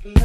Guys,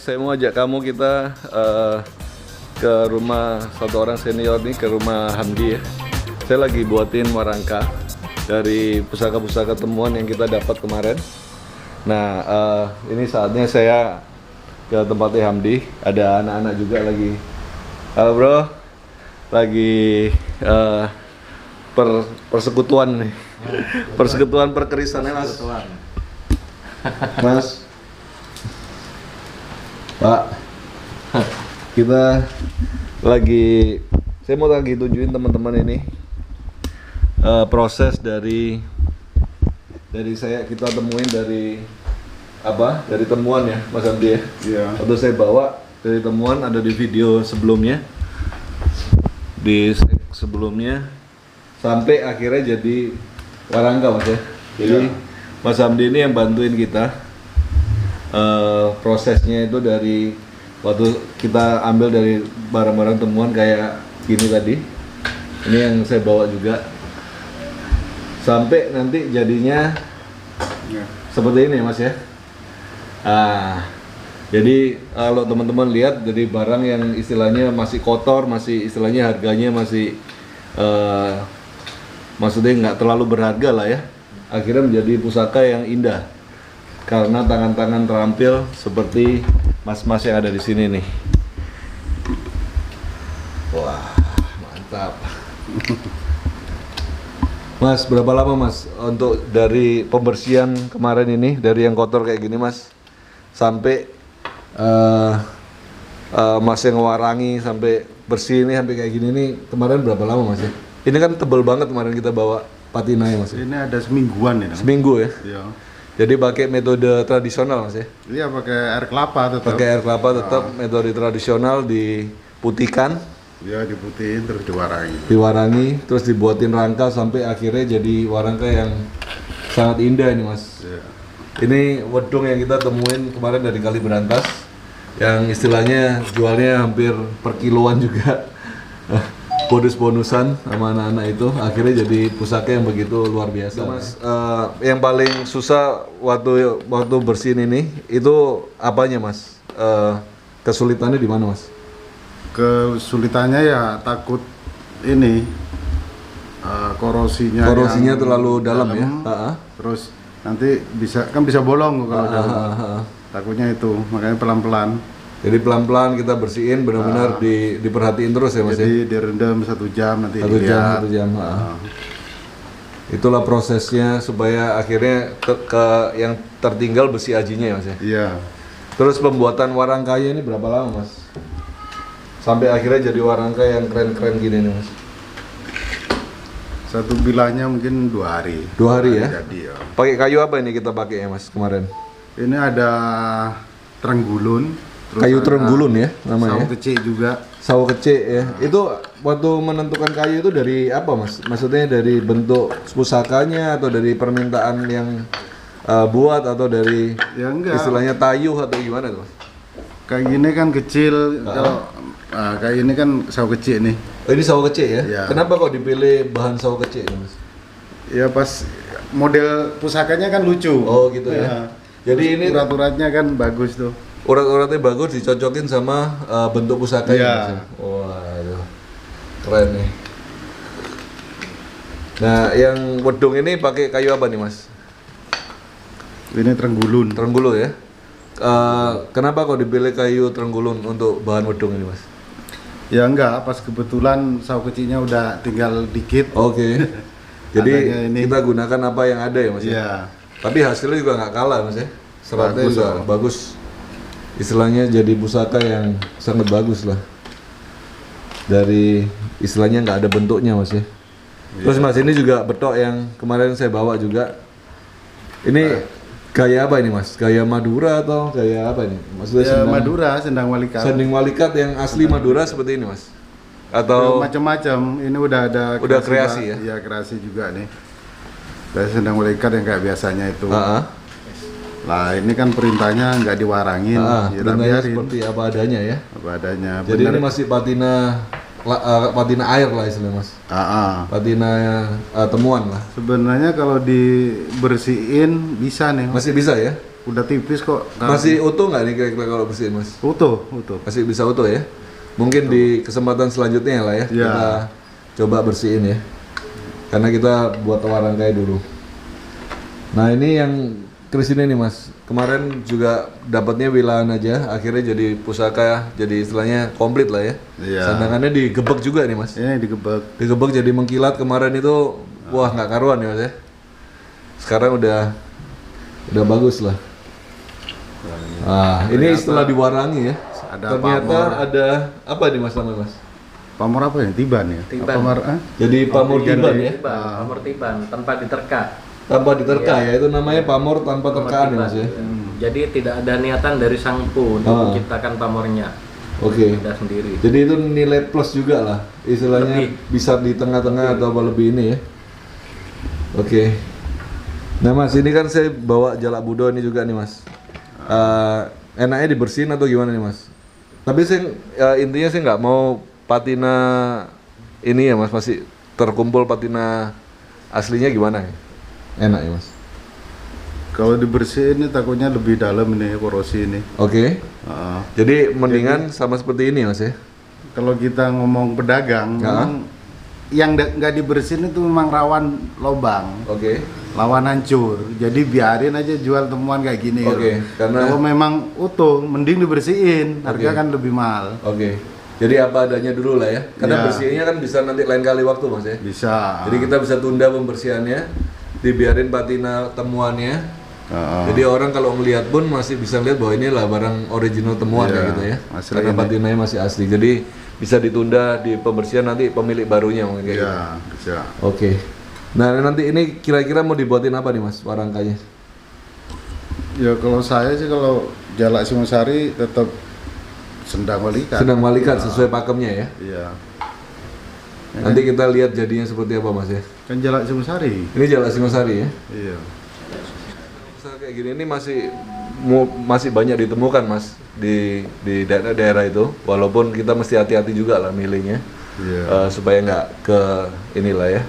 saya mau ajak kamu kita ke rumah satu orang senior nih, ke rumah Hamdi ya. Saya lagi buatin warangka dari pusaka-pusaka temuan yang kita dapat kemarin. Nah, ini saatnya saya ke tempatnya Hamdi. Ada anak-anak juga lagi. Halo bro, lagi persekutuan nih, persekutuan perkerisannya mas. Mas, Pak, kita lagi, saya mau lagi tunjukin teman-teman ini proses dari kita temuin dari apa? Dari temuan ya, Mas Hamdi ya. Iya. Atau saya bawa dari temuan, ada di video sebelumnya, sebelumnya sampai akhirnya jadi warangka mas ya. Jadi Mas Hamdi ini yang bantuin kita. Prosesnya itu dari waktu kita ambil dari barang-barang temuan kayak gini tadi, ini yang saya bawa juga, sampai nanti jadinya seperti ini mas ya. Jadi kalau teman-teman lihat dari barang yang istilahnya masih kotor, masih istilahnya harganya masih maksudnya nggak terlalu berharga lah ya, akhirnya menjadi pusaka yang indah karena tangan-tangan terampil seperti mas-mas yang ada di sini nih. Wah, mantap. Mas, berapa lama mas untuk dari pembersihan kemarin ini, dari yang kotor kayak gini mas, sampai mas yang warangi sampai bersih ini, sampai kayak gini nih, kemarin berapa lama mas ya? Ini kan tebel banget kemarin kita bawa patina ya mas. Ini ada semingguan ya. Seminggu ya? Iya. Jadi pakai metode tradisional mas ya? Iya, pakai air kelapa tetap. Pakai air kelapa tetap, metode tradisional, diputihkan. Iya, diputihin terus diwarangi. Diwarangi, terus dibuatin rangka sampai akhirnya jadi warangka yang sangat indah ini mas. Iya. Ini wedung yang kita temuin kemarin dari Kali Berantas, yang istilahnya jualnya hampir per kiloan juga. Bonus-bonusan sama anak-anak itu, akhirnya jadi pusaka yang begitu luar biasa mas. Yang paling susah waktu bersihin ini itu apanya mas? Kesulitannya di mana mas? Kesulitannya ya takut ini korosinya terlalu dalam ya. Terus nanti bisa bolong kalau dalam. Takutnya itu, makanya pelan-pelan. Jadi pelan-pelan kita bersihin, benar-benar diperhatiin terus ya mas. Jadi direndam 1 jam, nanti dilihat. 1 jam. Itulah prosesnya supaya akhirnya yang tertinggal besi ajinya ya mas ya. Iya. Terus pembuatan warangkanya ini berapa lama mas? Sampai akhirnya jadi warangka yang keren-keren gini nih mas. Satu bilahnya mungkin 2 hari. 2 hari ya? Jadi ya. Pakai kayu apa ini kita pakai ya mas kemarin? Ini ada trenggulun. Kayu trenggulun ya namanya. Sawo kecil juga. Sawo kecil ya. Itu waktu menentukan kayu itu dari apa mas? Maksudnya dari bentuk pusakanya atau dari permintaan yang buat atau dari Ya enggak. istilahnya tayuh atau gimana tuh mas? Kayak gini kan kecil, kalau kayak ini kan sawo kecil nih. Oh, ini sawo kecil ya? Ya. Kenapa kok dipilih bahan sawo kecil mas? Ya pas model pusakanya kan lucu. Oh gitu ya. Jadi ini urat-uratnya kan bagus tuh. urat-uratnya bagus dicocokin sama bentuk pusakanya. Iya. Mas, ya? Waduh, keren nih. Nah, yang wedung ini pakai kayu apa nih mas? Ini Trenggulun. Trenggulu ya. Kenapa kok dipilih kayu Trenggulun untuk bahan wedung ini mas? Ya enggak, pas kebetulan sawo kecilnya udah tinggal dikit. Oke. Jadi Adanya ini. kita gunakan apa yang ada ya mas? Iya. Tapi hasilnya juga nggak kalah mas ya. Seratnya Bagus, juga oh. bagus. Istilahnya jadi pusaka yang sangat bagus lah. Dari istilahnya nggak ada bentuknya mas ya. Terus mas ini juga betok yang kemarin saya bawa juga. Ini gaya apa ini mas? Gaya Madura atau gaya apa ini? Maksudnya Ya Madura, Sendang Walikat. Sending Walikat yang asli Madura seperti ini mas? Atau Macam-macam. Ini udah ada Udah kreasi ya? Iya, kreasi juga nih. Dari Sendang Walikat yang kayak biasanya itu. Lah ini kan perintahnya nggak diwarangin, ya tak bentuknya biarin. seperti apa adanya ya. Apa adanya. Jadi Bener. ini masih patina air lah istilahnya mas. Patina temuan lah. Sebenarnya kalau dibersihin bisa nih. Masih bisa ya? Udah tipis kok. Masih utuh nggak nih kira-kira kalau bersihin mas? utuh, utuh. Masih bisa utuh ya? Mungkin di kesempatan selanjutnya lah ya, Ya. kita coba bersihin ya. Karena kita buat warangkai dulu. Nah ini yang keris ini nih mas, kemarin juga dapatnya wilaan aja, akhirnya jadi pusaka, jadi istilahnya komplit lah ya. Iya. Sandangannya digebek juga nih mas. Ini digebek. Digebek jadi mengkilat kemarin itu, wah nggak karuan ya mas ya. Sekarang udah bagus lah. Ah, ini setelah diwarangi ya. Ada Ternyata pamor. ada apa nih mas namanya mas? Pamor apa ya? Tiban ya? Tiban. Pamor, Jadi pamor tiban ya, Pamor tiban tanpa diterka. tanpa diterka ya, itu namanya pamor tanpa terkaan ya mas ya. Jadi tidak ada niatan dari sangpu untuk menciptakan pamornya. Oke. Ada sendiri. Jadi itu nilai plus juga lah, istilahnya Lebih. bisa di tengah-tengah atau apa lebih ini ya. Oke. Nah mas, ini kan saya bawa jalak budo ini juga nih mas. Enaknya dibersihin atau gimana nih mas? Tapi saya intinya saya nggak mau patina ini ya mas, masih terkumpul patina aslinya gimana ya? Enak ya mas. Kalau dibersihin ini takutnya lebih dalam ini korosi ini. Oke. Heeh. Jadi mendingan sama seperti ini mas ya. Kalau kita ngomong pedagang, memang yang nggak dibersihin itu memang rawan lobang, Oke. lawan hancur. Jadi biarin aja jual temuan kayak gini. Oke, karena- kalau memang utuh, mending dibersihin. Harga kan lebih mahal. Oke. Jadi apa adanya dulu lah ya. Karena Ya. bersihnya kan bisa nanti lain kali waktu mas ya. Bisa. Jadi kita bisa tunda pembersihannya, dibiarin patina temuannya. Heeh. Jadi orang kalau ngelihat pun masih bisa lihat bahwa ini lah barang original temuan Iya, ya gitu ya. asli Karena ini. patinanya masih asli. Jadi bisa ditunda di pembersihan nanti pemilik barunya mungkin kayak gitu. Iya, bisa. Oke. Nah nanti ini kira-kira mau dibuatin apa nih mas warangkanya? Ya kalau saya sih kalau Jalak Singosari tetap Sendang Walikat. Sedang walikat sesuai pakemnya ya. Iya. Nanti kita lihat jadinya seperti apa mas ya. Kan Jalak Singosari. Ini Jalak Singosari ya. Iya. Usaha kayak gini ini masih banyak ditemukan mas di daerah-daerah itu. Walaupun kita mesti hati-hati juga lah milihnya. Iya. Supaya nggak ke inilah ya.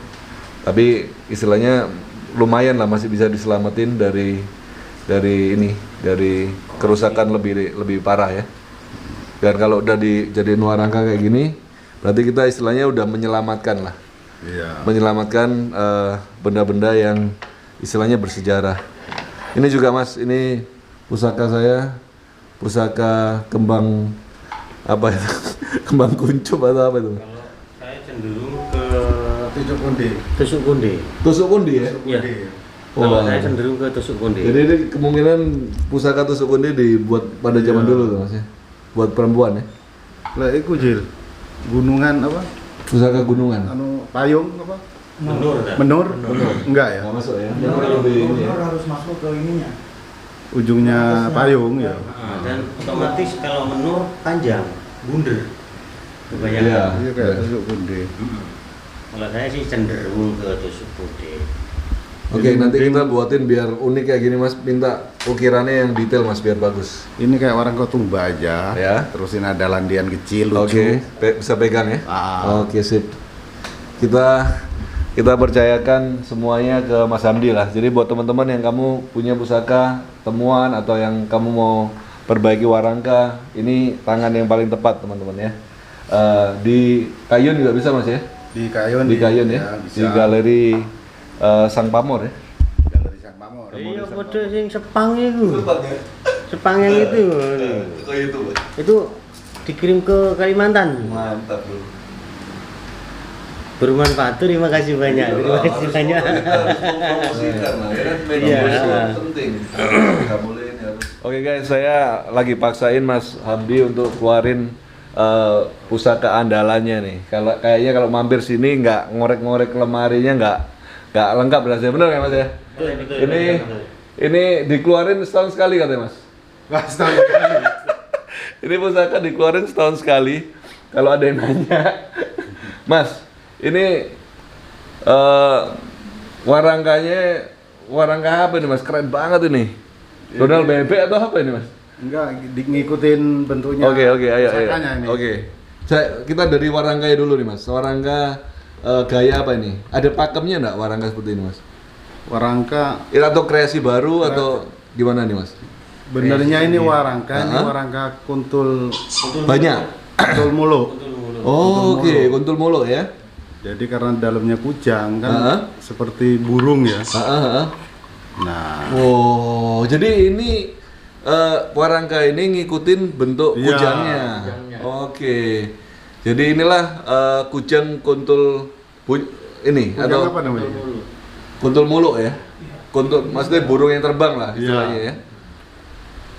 Tapi istilahnya lumayan lah masih bisa diselamatin dari kerusakan lebih parah ya. Dan kalau udah dijadiin warangka kayak gini, berarti kita istilahnya udah menyelamatkan lah, Iya. menyelamatkan benda-benda yang istilahnya bersejarah. Ini juga mas, ini pusaka saya, pusaka kembang apa itu? Kembang kuncup atau apa itu? Kalau saya cenderung ke Tujuh Kundi. tusuk kundi. Tusuk kundi ya? Iya. Oh, Kalau wow. saya cenderung ke tusuk kundi. Jadi ini kemungkinan pusaka tusuk kundi dibuat pada zaman dulu tuh mas ya, buat perempuan ya. Lah iku Jil. Gunungan apa? Pusaka gunungan. Anu payung apa? Menur. Menur? Enggak ya? Nggak masuk ya? Lebih ini ya. harus masuk ke ininya. Ujungnya payung ya. Dan otomatis kalau menur panjang, bunder. Kebanyakan. Iya. Iya kayak tusuk putih. Kalau saya sih cenderung ke tusuk putih. Oke, nanti kita buatin biar unik kayak gini Mas. Minta ukirannya yang detail Mas biar bagus. Ini kayak warangka tumba aja. Ya. Terus ini ada landian kecil lucu. Oke, bisa pegang ya. Ah. Oke, sip. Kita percayakan semuanya ke Mas Hamdi lah. Jadi buat teman-teman yang kamu punya pusaka temuan atau yang kamu mau perbaiki warangka, ini tangan yang paling tepat teman-teman ya. Di Kayun juga bisa Mas ya? Di Kayun. Di Kayun ya, bisa. di Galeri Sang Pamor ya. Galeri Sang Pamor. Iya, kode sing Sepang itu. Sepang yang itu. Itu dikirim ke Kalimantan. Mantap bro. Bermanfaat, terima kasih banyak. Terima kasih banyak. Promosikan lah ya kan, Iya. penting. Nggak boleh ini harus. Oke guys, saya lagi paksain Mas Hamdi untuk keluarin pusaka andalannya nih. Kayaknya kalau mampir sini nggak ngorek-ngorek lemarinya nggak lengkap rasanya, bener nggak Mas ya? Ini dikeluarin setahun sekali katanya Mas. Wah, setahun. Ini pusaka dikeluarin setahun sekali. Kalau ada yang nanya, Mas, ini warangka apa ini Mas? Keren banget ini. Donald bebek atau apa ini Mas? Enggak, ngikutin bentuknya. Oke, ayo. pusakanya ini. Oke. Kita dari warangkanya dulu nih Mas. Warangka gaya apa ini? Ada pakemnya enggak warangka seperti ini Mas? Warangka Atau kreasi baru atau gimana nih Mas? benernya ini warangka, ini warangka kuntul Banyak. kuntul mulu. Oh, oke, kuntul mulu ya. Jadi karena dalamnya kujang kan seperti burung ya. Nah, Oh, jadi ini warangka ini ngikutin bentuk Iya. kujangnya. Oke. Jadi inilah kujang kuntul ini kujang atau apa namanya? kuntul muluk ya. Kuntul maksudnya burung yang terbang lah istilahnya ya.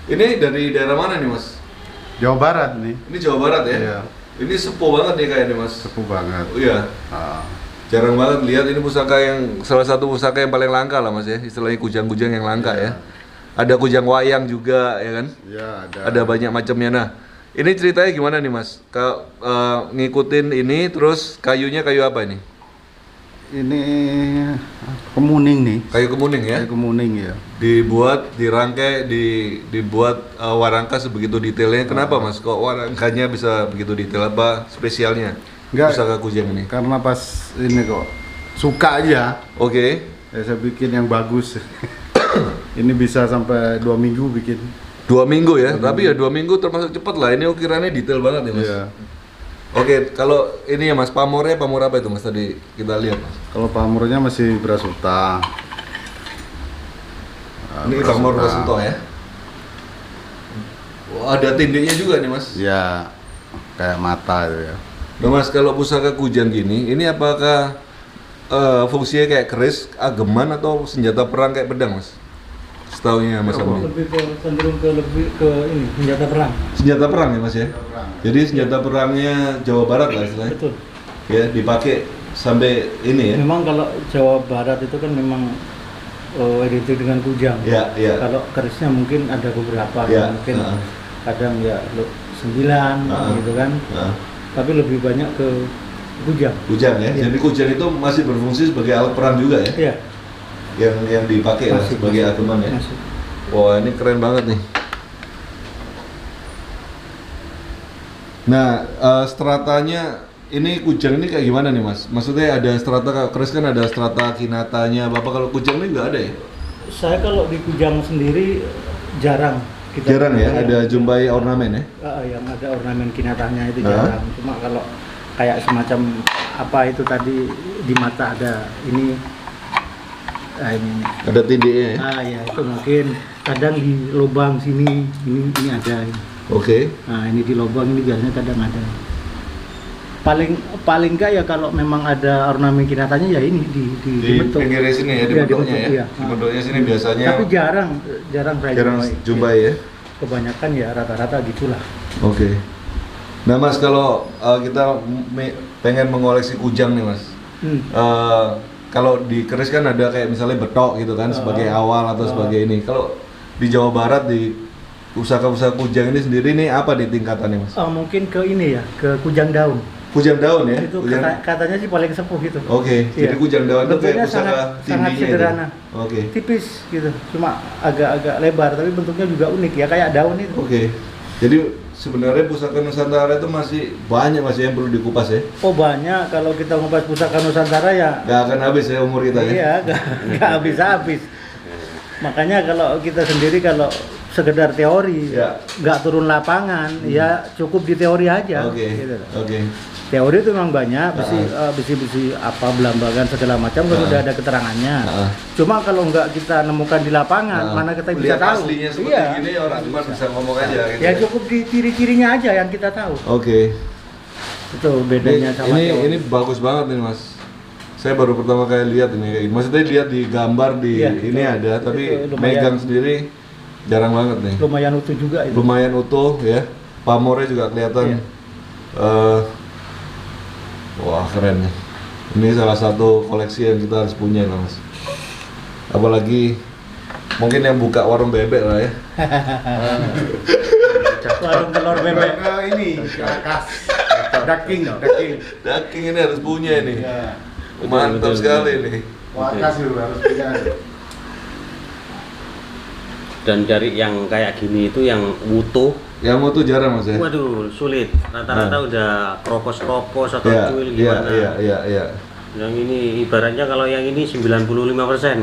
Ini dari daerah mana nih, Mas? Jawa Barat nih. Ini Jawa Barat ya? Iya. Ini sepuh banget nih kayaknya, Mas. Sepuh banget. Oh, iya. Ah, Jarang banget lihat ini pusaka yang salah satu pusaka yang paling langka lah Mas ya, istilahnya kujang-kujang yang langka ya. Ada kujang wayang juga ya kan? ya ada. Ada banyak macamnya. Nah, ini ceritanya gimana nih Mas? Ngikutin ini terus kayunya kayu apa ini? Ini kemuning nih. Kayu kemuning ya? Kayu kemuning ya. Dibuat, dirangkai, dibuat warangka sebegitu detailnya. Kenapa Mas? Kok warangkanya bisa begitu detail? Apa spesialnya? Enggak. Pusaka kujang ini. Karena pas ini kok suka aja. Oke. Ya, saya bikin yang bagus. Ini bisa sampai 2 minggu bikin. 2 minggu ya, tapi ya 2 minggu termasuk cepat lah. Ini ukirannya detail banget nih Mas. Iya. Oke, kalau ini ya Mas, pamor apa itu Mas tadi kita lihat Mas? Kalau pamornya masih berasuta. Ini pamor Rasuto ya. Wah, ada tindiknya juga nih Mas. Ya, kayak mata itu ya. Nah Mas, kalau pusaka kujang gini, ini apakah fungsinya kayak keris, ageman atau senjata perang kayak pedang Mas? Setaunya Mas Hamdi. Cenderung ke ini senjata perang. Senjata perang ya Mas ya? Jadi senjata perangnya Jawa Barat lah istilahnya. Betul. Ya, dipakai sampai ini ya. Memang kalau Jawa Barat itu kan memang identik dengan kujang. Ya, ya. Kalau kerisnya mungkin ada beberapa, Ya, mungkin kadang ya 9 gitu kan. Tapi lebih banyak ke kujang. Kujang ya. Iya. Jadi kujang itu masih berfungsi sebagai alat perang juga ya. Iya. Yang dipakai lah Masih, sebagai masih. ageman ya. Masih. Wah, ini keren banget nih. Nah, stratanya ini kujang ini kayak gimana nih Mas? Maksudnya ada strata keris kan ada strata kinatanya. Bapak kalau kujang ini nggak ada ya? Saya kalau di kujang sendiri jarang. Jarang ya, ada jumpai ornamen ya? Yang ada ornamen kinatanya itu jarang. Cuma kalau kayak semacam apa itu tadi di mata ada ini. Ada tindiknya ya? Ya itu mungkin kadang di lubang sini ini ada. Oke. Nah ini di lubang ini biasanya kadang ada. Paling enggak ya kalau memang ada ornamen kinatanya ya ini Di pinggir sini ya, di bentuknya ya? Iya. Di bentuknya sini biasanya Tapi jarang saya jumpai ya? Kebanyakan ya rata-rata gitulah. Oke. Nah Mas, kalau kita pengen mengoleksi kujang nih Mas, kalau di keris kan ada kayak misalnya betok gitu kan sebagai awal atau sebagai ini. Kalau di Jawa Barat di pusaka-pusaka Kujang ini sendiri nih apa nih tingkatannya Mas? Mungkin ke ini ya, ke Kujang Daun. Kujang Daun ya? Itu Kujang... katanya sih paling sepuh gitu. Oke, jadi Iya. Kujang Daun itu kayak Bentuknya pusaka sangat tingginya sederhana. itu. Oke. Tipis gitu, cuma agak-agak lebar tapi bentuknya juga unik ya, kayak daun itu. Oke. Jadi sebenarnya pusaka Nusantara itu masih banyak yang perlu dikupas ya. Oh banyak, kalau kita ngupas pusaka Nusantara ya Gak akan habis ya umur kita ya. iya, nggak habis-habis. Makanya kalau kita sendiri kalau sekedar teori, Ya. nggak turun lapangan, ya cukup di teori aja. Oke. Gitu. Oke. Teori itu memang banyak, besi apa belambangan segala macam kan udah ada keterangannya. Cuma kalau nggak kita nemukan di lapangan, mana kita bisa Lihat tahu? aslinya seperti Iya. gini orang cuma bisa ngomong aja gitu. Ya cukup di ciri-cirinya aja yang kita tahu. Oke. Itu bedanya sama teori. Ini bagus banget nih Mas. Saya baru pertama kali lihat ini kayak gini. Maksudnya lihat di gambar di Iya, ini itu- ada, tapi itu lumayan. megang sendiri jarang banget nih. Lumayan utuh juga itu. Lumayan utuh ya. Pamornya juga kelihatan. Iya. Wah keren nih. Ini salah satu koleksi yang kita harus punya lah Mas. Apalagi mungkin yang buka warung bebek lah ya. Warung telur bebek. Ini kas daging. Daging ini harus punya ini. Ya. Mantap sekali nih. Wakas lu harus punya. Dan cari yang kayak gini itu yang utuh. Yang mau tuh jarang Mas ya. Waduh, sulit. Rata-rata udah kropos-kropos atau Iya, cuil iya, gimana. iya. Yang ini ibaratnya kalau yang ini 95%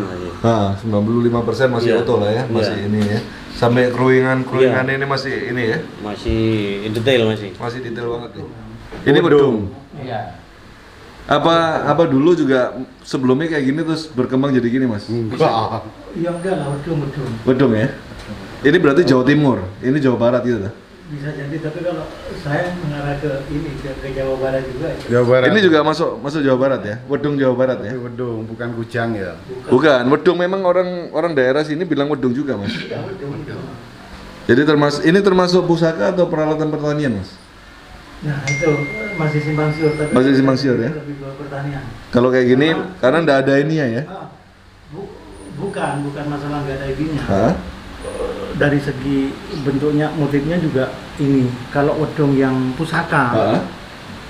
masih. Nah, 95% masih Iya. utuh lah ya, masih Iya. ini ya. Sampai keruingan ini masih ini ya. Masih detail masih. Masih detail banget nih. Ini wedung. Iya. Apa dulu juga sebelumnya kayak gini terus berkembang jadi gini, Mas? Enggak. Iya enggak lah, wedung. Wedung ya. Ini berarti Jawa Timur. Ini Jawa Barat gitu lah. Bisa jadi, tapi kalau saya mengarah ke ini ke Jawa Barat juga. Jawa Barat. Ini juga masuk Jawa Barat ya. Wedung Jawa Barat ya. Tapi wedung, bukan kujang ya. Bukan, wedung memang orang daerah sini bilang wedung juga, Mas. Iya, wedung. Jadi ini termasuk pusaka atau peralatan pertanian, Mas? Nah itu masih simpang siur, tapi Masih simpang siur ya? lebih ke pertanian. Kalau kayak gini karena ndak ada ininya ya. Bukan masalah nggak ada ininya. Hah? Dari segi bentuknya, motifnya juga ini. Kalau wedung yang pusaka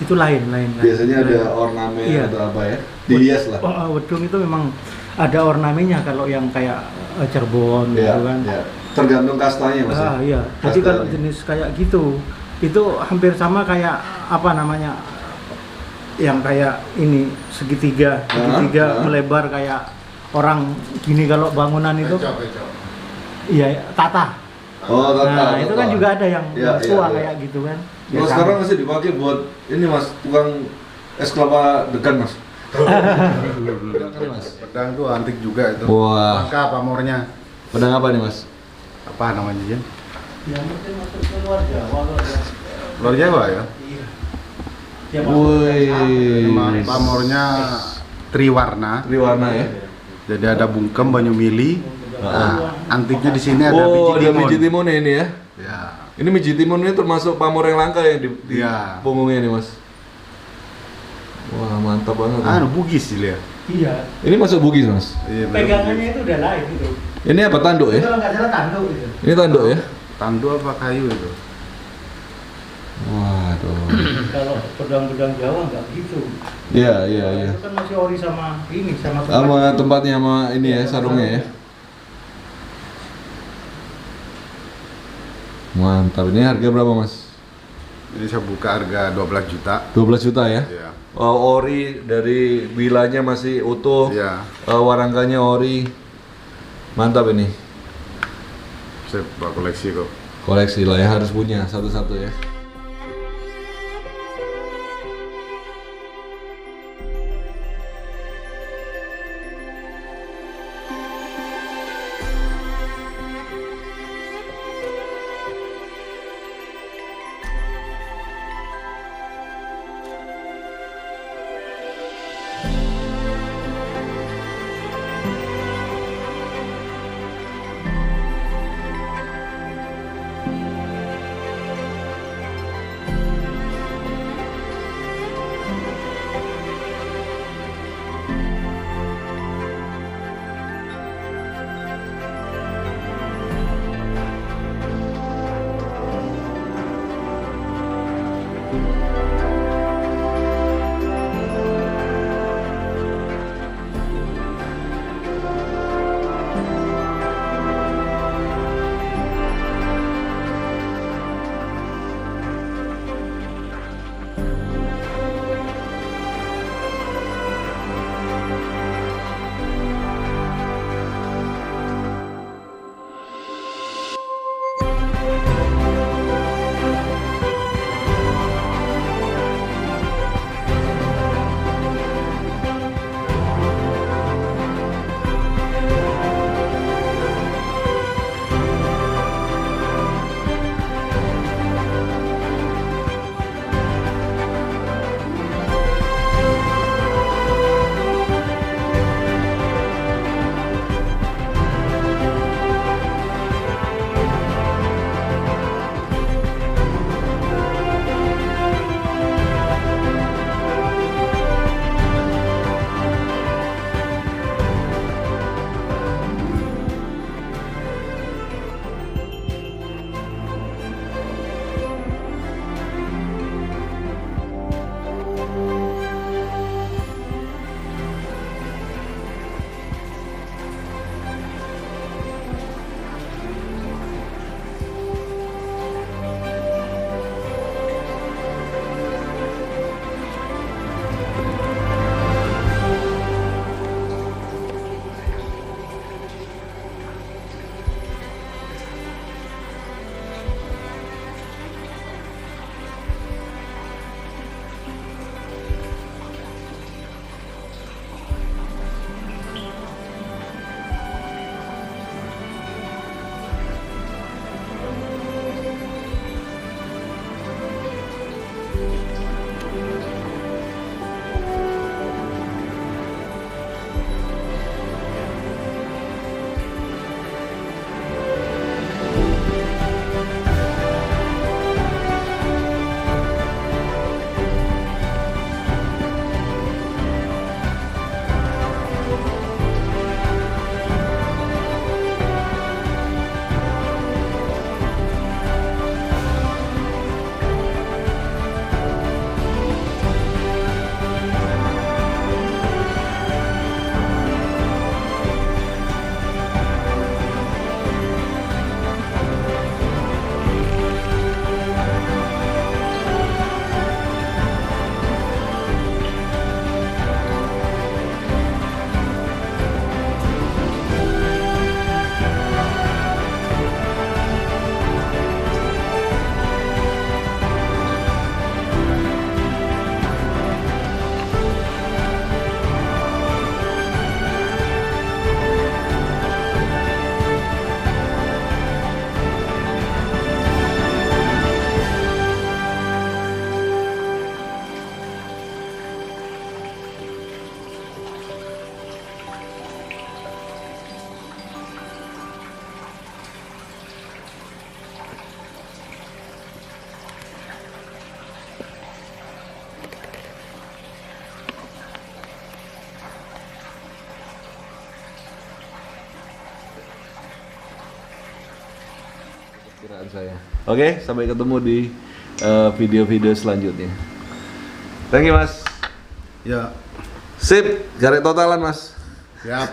itu lain. Biasanya ada ornamen Iya. atau apa ya? Dihias lah. Wedung itu memang ada ornamennya kalau yang kayak Cirebon Iya, gitu kan. iya. Tergantung kastanya, Mas. ya? Iya. Jadi Kasta kalau ini. jenis kayak gitu, itu hampir sama kayak apa namanya? Yang kayak ini segitiga melebar kayak orang gini kalau bangunan itu. Becok. Iya, tata. Oh, Nah, itu kan juga ada yang Iya, tua iya. kayak gitu kan. Kalau sekarang masih dipakai buat ini, Mas, tukang es kelapa degan, Mas. Pedang tuh antik juga itu. Wah. Langka pamornya. Pedang apa nih, Mas? Apa namanya, Jen? Ya mungkin masuk ke luar Jawa loh. Luar Jawa ya? Iya. Ya, masuk ke Wih. Pamornya triwarna. Triwarna ya. Jadi ada bungkem, banyu mili. Nah, antiknya di sini ada Oh, biji ada timun. biji timun ini ya. Ya. Ini biji timun ini termasuk pamor yang langka yang di Iya. punggungnya ini, Mas. Wah, mantap banget. Anu Bugis sih ya. Iya. Ini masuk Bugis, Mas. Iya, Pegangannya itu udah lain gitu. Ini apa tanduk Itu ya? kalau nggak salah tanduk gitu. Ini tanduk ya? Tandu apa kayu itu? Waduh. Kalau pedang-pedang Jawa nggak gitu. Iya. Itu kan masih ori sama ini sama Sama tempatnya sama ini ya, sarungnya ya. Mantap. Ini harga berapa, Mas? Ini saya buka harga 12 juta. 12 juta ya? Iya. Ori dari bilanya masih utuh. Iya. Warangkanya ori. Mantap ini. Saya buat koleksi kok. Koleksi lah ya, harus punya satu-satu ya. Kiraan saya. Oke, sampai ketemu di video-video selanjutnya. Thank you, Mas. Ya, Sip, garis totalan, Mas. siap.